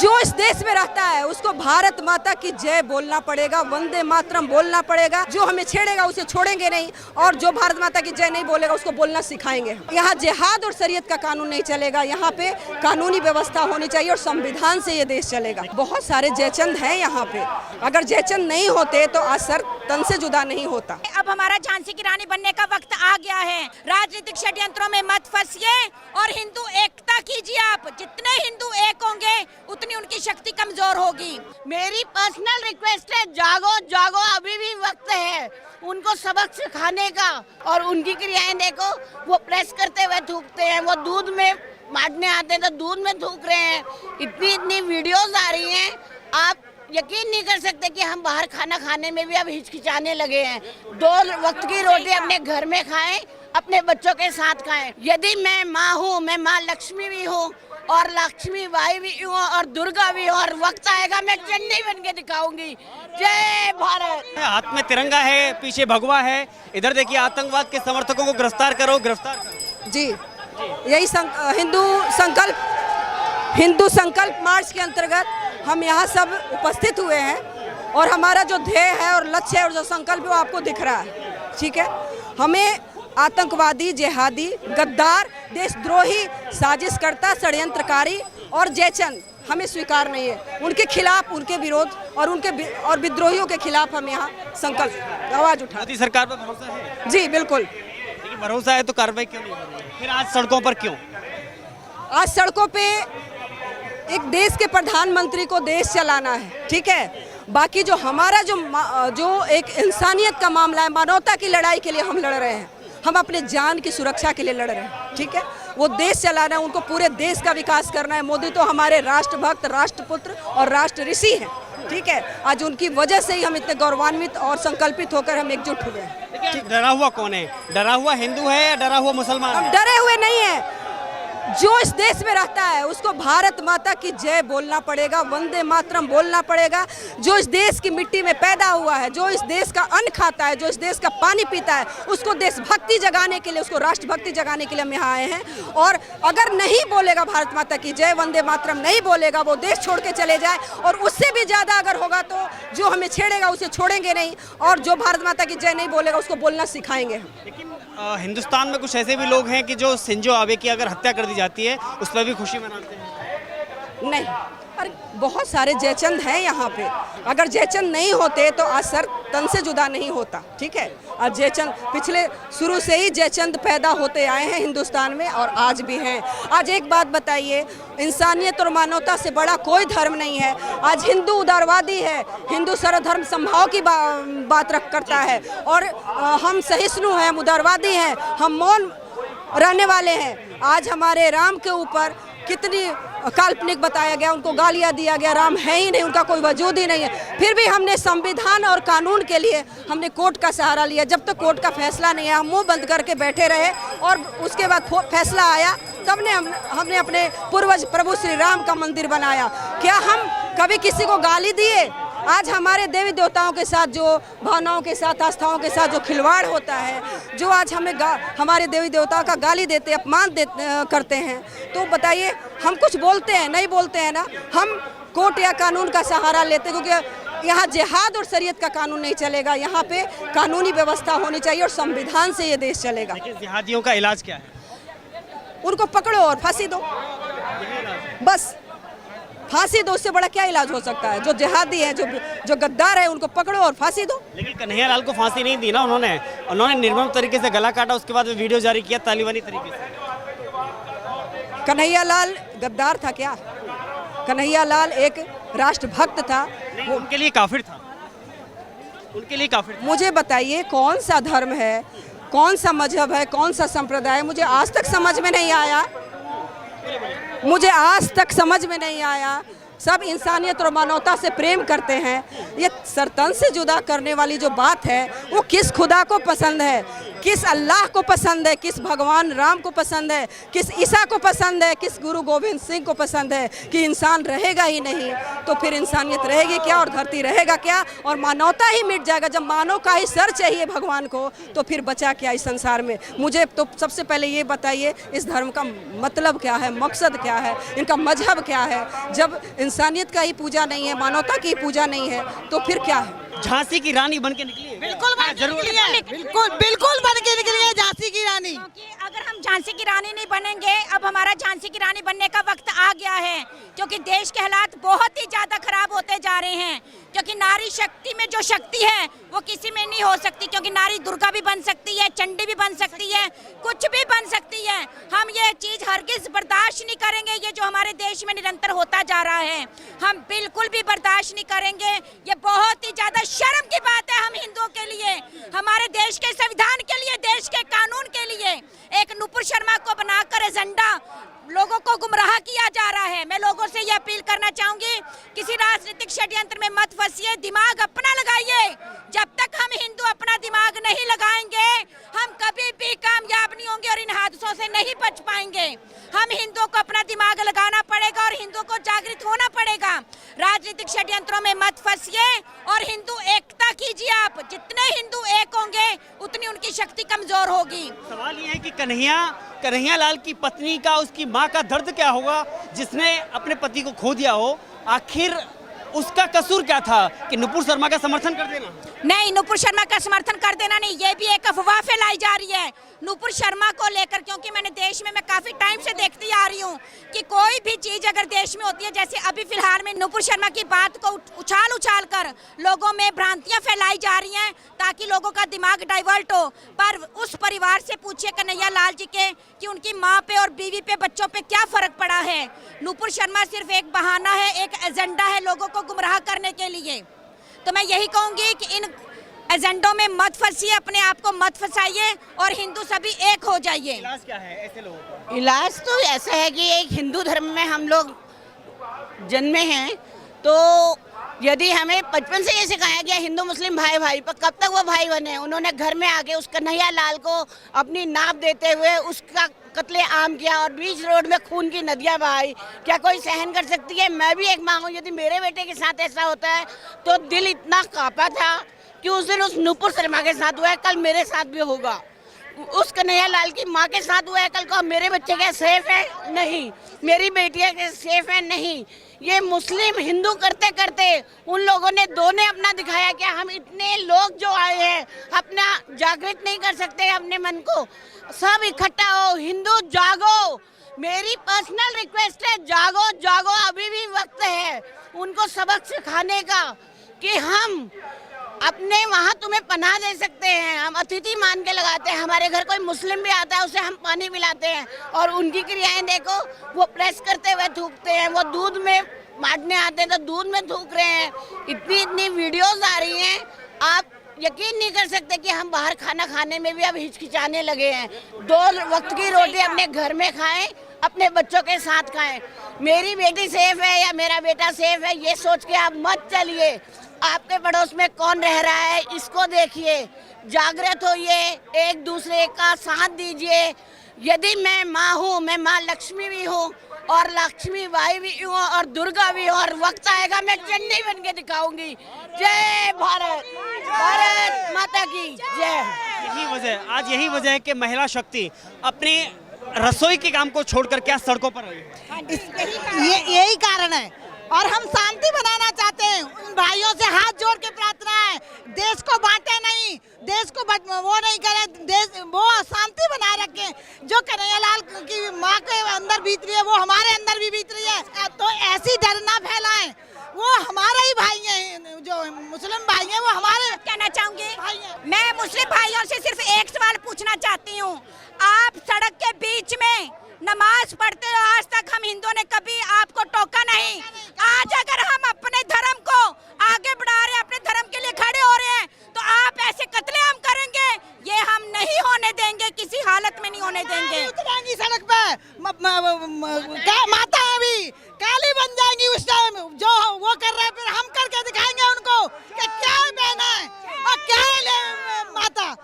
जो इस देश में रहता है उसको भारत माता की जय बोलना पड़ेगा, वंदे मातरम बोलना पड़ेगा। जो हमें छेड़ेगा उसे छोड़ेंगे नहीं, और जो भारत माता की जय नहीं बोलेगा उसको बोलना सिखाएंगे। यहाँ जिहाद और शरीयत का कानून नहीं चलेगा, यहाँ पे कानूनी व्यवस्था होनी चाहिए और संविधान से ये देश चलेगा। बहुत सारे जयचंद हैं यहाँ पे, अगर जयचंद नहीं होते तो आज सर तन से जुदा नहीं होता। अब हमारा झांसी की रानी बनने का वक्त आ गया है। राजनीतिक षड्यंत्रों में मत फंसिए और हिंदू एकता कीजिए। आप जितने हिंदू एक होंगे उतनी उनकी शक्ति कमजोर होगी। मेरी पर्सनल रिक्वेस्ट है, जागो जागो, अभी भी वक्त है उनको सबक सिखाने का। और उनकी क्रियाएं देखो, वो प्रेस करते हुए थूकते हैं, वो दूध में बांटने आते हैं तो दूध में थूक रहे हैं। इतनी वीडियोस आ रही हैं, आप यकीन नहीं कर सकते कि हम बाहर खाना खाने में भी अब हिचकिचाने लगे हैं। 2 वक्त की रोटी अपने घर में खाएं, अपने बच्चों के साथ खाएं। यदि मैं माँ हूँ, मैं माँ लक्ष्मी भी हूँ और लक्ष्मी बाई भी हूँ और दुर्गा भी हूँ, और वक्त आएगा मैं चंडी बन के दिखाऊंगी। जय भारत। हाथ में तिरंगा है, पीछे भगवा है। इधर देखिए, आतंकवाद के समर्थकों को गिरफ्तार करो, गिरफ्तार करो। जी, यही हिंदू संकल्प मार्च के अंतर्गत हम यहाँ सब उपस्थित हुए हैं और हमारा जो ध्येय है और लक्ष्य है और जो संकल्प है वो आपको दिख रहा है। ठीक है, हमें आतंकवादी, जिहादी, गद्दार, देशद्रोही, साजिशकर्ता, षड्यंत्रकारी और जयचंद हमें स्वीकार नहीं है। उनके खिलाफ, उनके विरोध और विद्रोहियों के खिलाफ हम यहाँ संकल्प आवाज उठा। मोदी सरकार पर भरोसा है? जी बिल्कुल। लेकिन भरोसा है तो कार्रवाई क्यों नहीं हो रही है? फिर आज सड़कों पर क्यों? आज सड़कों पे एक देश के प्रधानमंत्री को देश चलाना है, ठीक है। बाकी जो हमारा जो एक इंसानियत का मामला है, मानवता की लड़ाई के लिए हम लड़ रहे हैं। हम अपने जान की सुरक्षा के लिए लड़ रहे हैं, ठीक है। वो देश चलाना है, उनको पूरे देश का विकास करना है। मोदी तो हमारे राष्ट्रभक्त, राष्ट्रपुत्र और राष्ट्र ऋषि हैं, ठीक है। आज उनकी वजह से ही हम इतने गौरवान्वित और संकल्पित होकर हम एकजुट हुए हैं। डरा हुआ कौन है? डरा हुआ हिंदू है या डरा हुआ मुसलमान? हम डरे हुए नहीं है। जो इस देश में रहता है उसको भारत माता की जय बोलना पड़ेगा, वंदे मातरम बोलना पड़ेगा। जो इस देश की मिट्टी में पैदा हुआ है, जो इस देश का अन्न खाता है, जो इस देश का पानी पीता है, उसको देशभक्ति जगाने के लिए, उसको राष्ट्रभक्ति जगाने के लिए हम यहाँ आए हैं। और अगर नहीं बोलेगा भारत माता की जय, वंदे मातरम नहीं बोलेगा, वो देश छोड़ के चले जाए। और उससे भी ज़्यादा अगर होगा तो जो हमें छेड़ेगा उसे छोड़ेंगे नहीं, और जो भारत माता की जय नहीं बोलेगा उसको बोलना सिखाएंगे हम। लेकिन हिंदुस्तान में कुछ ऐसे भी लोग हैं कि जो शिंजो आबे की अगर हत्या कर दी जाती है उस पर भी खुशी मनाते हैं। नहीं, अरे बहुत सारे जयचंद हैं यहाँ पे। अगर जयचंद नहीं होते तो आज सर तन से जुदा नहीं होता, ठीक है। आज जयचंद पिछले शुरू से ही जयचंद पैदा होते आए हैं हिंदुस्तान में और आज भी हैं। आज एक बात बताइए, इंसानियत और मानवता से बड़ा कोई धर्म नहीं है। आज हिंदू उदारवादी है, हिंदू सर्वधर्म समभाव की बात करता है, और हम सहिष्णु हैं, हम उदारवादी हैं, हम मौन रहने वाले हैं। आज हमारे राम के ऊपर कितनी काल्पनिक बताया गया, उनको गालियां दिया गया, राम है ही नहीं, उनका कोई वजूद ही नहीं है। फिर भी हमने संविधान और कानून के लिए हमने कोर्ट का सहारा लिया। जब तक कोर्ट का फैसला नहीं आया हम मुंह बंद करके बैठे रहे, और उसके बाद फैसला आया तब हमने अपने पूर्वज प्रभु श्री राम का मंदिर बनाया। क्या हम कभी किसी को गाली दिए? आज हमारे देवी देवताओं के साथ, जो भावनाओं के साथ, आस्थाओं के साथ जो खिलवाड़ होता है, जो आज हमें हमारे देवी देवताओं का गाली देते, अपमान करते हैं, तो बताइए हम कुछ बोलते हैं? नहीं बोलते हैं ना। हम कोर्ट या कानून का सहारा लेते हैं, क्योंकि यहाँ जिहाद और शरीयत का कानून नहीं चलेगा। यहाँ पे कानूनी व्यवस्था होनी चाहिए और संविधान से ये देश चलेगा। जिहादियों का इलाज क्या है? उनको पकड़ो और फांसी दो, बस फांसी दो। उससे बड़ा क्या इलाज हो सकता है? जो जिहादी है, जो गद्दार है, उनको पकड़ो और फांसी दो। लेकिन कन्हैया लाल को फांसी नहीं दी ना उन्होंने निर्मम तरीके से गला काटा, उसके बाद वीडियो जारी किया तालिबानी तरीके से। कन्हैया लाल गद्दार था क्या? कन्हैया लाल एक राष्ट्रभक्त था। वो उनके लिए काफिर था, उनके लिए काफिर था। मुझे बताइए कौन सा धर्म है, कौन सा मजहब है, कौन सा संप्रदाय? मुझे आज तक समझ में नहीं आया, मुझे आज तक समझ में नहीं आया। सब इंसानियत और मानवता से प्रेम करते हैं। ये सरतन से जुदा करने वाली जो बात है वो किस खुदा को पसंद है? किस अल्लाह को पसंद है, किस भगवान राम को पसंद है, किस ईसा को पसंद है, किस गुरु गोविंद सिंह को पसंद है कि इंसान रहेगा ही नहीं, तो फिर इंसानियत रहेगी क्या और धरती रहेगा क्या, और मानवता ही मिट जाएगा। जब मानव का ही सर चाहिए भगवान को, तो फिर बचा क्या इस संसार में। मुझे तो सबसे पहले ये बताइए, इस धर्म का मतलब क्या है, मकसद क्या है, इनका मजहब क्या है। जब इंसानियत का ही पूजा नहीं है, मानवता की पूजा नहीं है, तो फिर क्या है। झांसी की रानी बन के निकली है। बिल्कुल बन के निकली है, बिल्कुल बन के निकली है झांसी की रानी। क्योंकि अगर हम झांसी की रानी नहीं बनेंगे, अब हमारा झांसी की रानी बनने का वक्त आ गया है, क्योंकि देश के हालात बहुत ही ज्यादा खराब होते जा रहे हैं। क्योंकि नारी शक्ति में जो शक्ति है वो किसी में नहीं हो सकती, क्योंकि नारी दुर्गा भी बन सकती है, चंडी भी बन सकती है, कुछ भी बन सकती है। हम ये चीज हरगिज बर्दाश्त नहीं करेंगे। ये जो हमारे देश में निरंतर होता जा रहा है, हम बिल्कुल भी बर्दाश्त नहीं करेंगे। ये बहुत ही ज्यादा शर्म की बात है हम हिंदुओं के लिए, हमारे देश के संविधान के लिए, देश के कानून के लिए। एक नुपुर शर्मा को बनाकर एजेंडा लोगों को गुमराह किया जा रहा है। मैं लोगों से यह अपील करना चाहूंगी, किसी राजनीतिक षड्यंत्र में मत फंसिए, दिमाग अपना लगाइए। जब तक हम हिंदू अपना दिमाग नहीं लगाएंगे, हम कभी भी कामयाब नहीं होंगे और इन हादसों से नहीं बच पाएंगे। हम हिंदुओं को अपना दिमाग लगाना पड़ेगा और हिंदुओं को जागृत होना पड़ेगा। राजनीतिक षड्यंत्रों में मत फंसिए और हिंदू एकता कीजिए। आप जितने हिंदू एक होंगे, उतनी उनकी शक्ति कमजोर होगी। सवाल ये है कि कन्हैया लाल की पत्नी का, उसकी माँ का दर्द क्या होगा, जिसने अपने पति को खो दिया हो। आखिर उसका कसूर क्या था कि नुपुर शर्मा का समर्थन कर देना? नहीं, नुपुर शर्मा का समर्थन कर देना नहीं, ये भी एक अफवाह फैलाई जा रही है नुपुर शर्मा को लेकर। क्योंकि मैंने देश में, मैं काफी टाइम से देखती आ रही हूँ कि कोई भी चीज अगर देश में होती है, जैसे अभी फिलहाल में नुपुर शर्मा की बात को उछाल कर लोगों में भ्रांतियां फैलाई जा रही हैं ताकि लोगों का दिमाग डाइवर्ट हो। पर उस परिवार से पूछिए कन्हैया लाल जी के कि उनकी माँ पे और बीवी पे, बच्चों पे क्या फर्क पड़ा है। नुपुर शर्मा सिर्फ एक बहाना है, एक एजेंडा है लोगों को गुमराह करने के लिए। तो मैं यही कहूंगी कि इन एजेंडों में मत फंसिए, अपने आप को मत फंसाइए और हिंदू सभी एक हो जाइए। इलाज क्या है ऐसे लोगों का? इलाज तो ऐसा है कि एक हिंदू धर्म में हम लोग जन्मे हैं, तो यदि हमें बचपन से ये सिखाया गया हिंदू मुस्लिम भाई भाई, पर कब तक वो भाई बने। उन्होंने घर में आके उस कन्हैया लाल को अपनी नाप देते हुए उसका कत्ले आम किया और बीच रोड में खून की नदियां बहाई। क्या कोई सहन कर सकती है? मैं भी एक माँ हूँ, यदि मेरे बेटे के साथ ऐसा होता है तो दिल इतना कांपा था कि उस दिन उस नुपुर शर्मा के साथ हुआ है, कल मेरे साथ भी होगा। उस कन्हैया लाल की माँ के साथ हुआ है, कल को मेरे बच्चे क्या सेफ है? नहीं। मेरी बेटियां क्या सेफ है? नहीं। ये मुस्लिम हिंदू करते करते उन लोगों ने दो ने अपना दिखाया कि हम इतने लोग जो आए हैं अपना जागृत नहीं कर सकते अपने मन को। सब इकट्ठा हो, हिंदू जागो। मेरी पर्सनल रिक्वेस्ट है, जागो जागो, अभी भी वक्त है उनको सबक सिखाने का कि हम अपने वहाँ तुम्हें पनाह दे सकते हैं। हम अतिथि मान के लगाते हैं, हमारे घर कोई मुस्लिम भी आता है उसे हम पानी पिलाते हैं, और उनकी क्रियाएं देखो, वो प्रेस करते हुए थूकते हैं, वो दूध में मारने आते हैं तो दूध में थूक रहे हैं। इतनी वीडियोस आ रही हैं, आप यकीन नहीं कर सकते कि हम बाहर खाना खाने में भी अब हिचकिचाने लगे हैं। 2 वक्त की रोटी अपने घर में खाएं, अपने बच्चों के साथ खाएं। मेरी बेटी सेफ है या मेरा बेटा सेफ है, ये सोच के आप मत चलिए। आपके पड़ोस में कौन रह रहा है इसको देखिए, जागृत होइए, एक दूसरे का साथ दीजिए। यदि मैं माँ हूँ, मैं माँ लक्ष्मी भी हूँ और लक्ष्मी बाई भी हूँ और दुर्गा भी हूँ, और वक्त आएगा मैं चंडी बन के दिखाऊंगी। जय भारत, भारत माता की जय। यही वजह है कि महिला शक्ति अपने रसोई के काम को छोड़कर क्या सड़कों पर आई? यही कारण है, और हम शांति बनाना चाहते हैं। उन भाइयों से हाथ जोड़ के प्रार्थना है, देश को बांटे नहीं, देश को वो नहीं करें, देश वो शांति बनाए रखें। जो कन्हैया लाल की माँ के अंदर बीत रही है वो हमारे अंदर भी बीत रही है, तो ऐसी डर ना फैलाएं। वो हमारे ही भाई हैं, जो मुस्लिम भाई हैं वो हमारे। कहना चाहूंगी मैं मुस्लिम भाइयों से सिर्फ एक सवाल पूछना चाहती हूँ, आप सड़क के बीच में नमाज पढ़ते हो, आज तक हम हिंदुओं ने कभी आपको टोका नहीं। आज अगर हम अपने धर्म को आगे बढ़ा रहे हैं, अपने धर्म के लिए खड़े हो रहे हैं, तो आप ऐसे कत्लेआम करेंगे, ये हम नहीं होने देंगे, किसी हालत में नहीं होने देंगे। उतरेंगी सड़क पे,